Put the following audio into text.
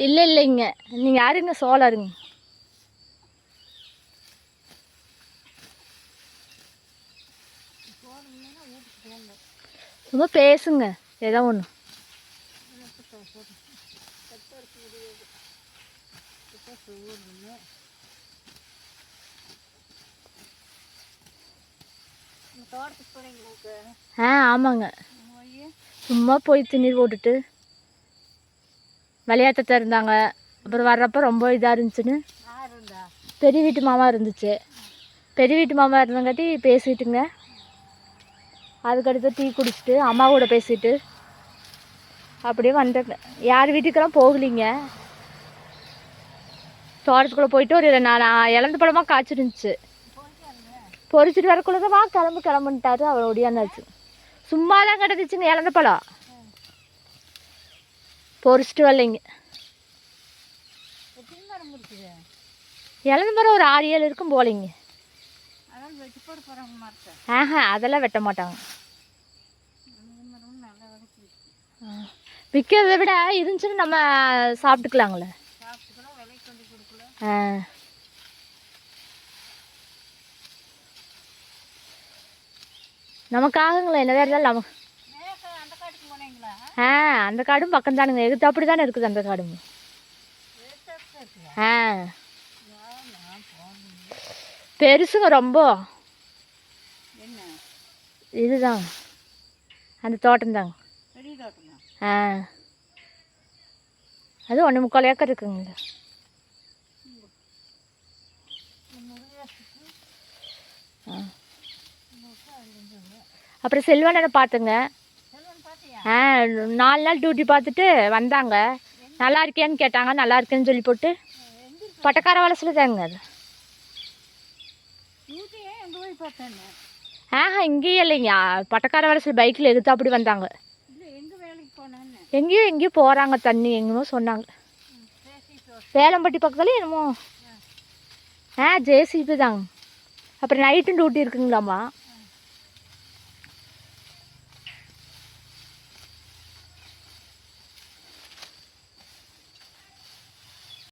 இல்லை இல்லைங்க, நீங்கள் யாருங்க சோழருங்க. சும்மா பேசுங்க ஏதோ ஒன்று. ஆமாங்க, சும்மா போய் திண்ணீர் போட்டுட்டு விளையாட்டத்தை இருந்தாங்க. அப்புறம் வர்றப்போ ரொம்ப இதாக இருந்துச்சுன்னு பெரிய வீட்டு மாமா இருந்துச்சு. பெரிய வீட்டு மாமா இருந்தங்காட்டி பேசிட்டுங்க. அதுக்கடுத்து டீ குடிச்சிட்டு அம்மா கூட பேசிட்டு அப்படியே வந்துட்டேங்க. யார் வீட்டுக்கெல்லாம் போகலிங்க. தோட்டத்துக்குள்ளே போயிட்டு ஒரு இலந்த பழமாக காய்ச்சிருந்துச்சு. பொறிச்சிட்டு வரக்குள்ளதான் கிளம்புன்ட்டாரு. அவர் ஒடியாந்தாச்சு. சும்மா தான் கிடந்துச்சுங்க இலந்த பழம். பொறிச்சிட்டு வரலைங்க. இலந்த மரம் ஒரு 6-7 இருக்கும் போலிங்க. அதெல்லாம் வெட்ட மாட்டாங்க. விற்கிறத விட இருந்துச்சுன்னு நம்ம சாப்பிட்டுக்கலாங்களே. நமக்காகங்களா என்ன வேறு இருந்தாலும் நம்ம. அந்த காடும் பக்கம் தானுங்க. எதுக்கு அப்படி தானே இருக்குது அந்த காடும். பெருசுங்க ரொம்ப. இதுதாங்க அந்த தோட்டம் தாங்க. அது 1.25 ஏக்கர் இருக்குங்க. அப்புறம் செல்வனை பார்த்துங்க. 4 நாள் டியூட்டி பார்த்துட்டு வந்தாங்க. நல்லா இருக்கேன்னு கேட்டாங்க. நல்லா இருக்கேன்னு சொல்லி போட்டு பட்டக்கார வலசில் தாங்க அது. இங்கேயே இல்லைங்க, பட்டக்கார வலசில் பைக்கில் எடுத்து அப்படி வந்தாங்க. எங்கேயோ போகிறாங்க. தண்ணி எங்கேயோ சொன்னாங்க. வேலம்பட்டி பக்கத்தில் என்னமோ. ஜேசிபி தாங்க. அப்புறம் நைட்டும் டியூட்டி இருக்குங்களாம்மா.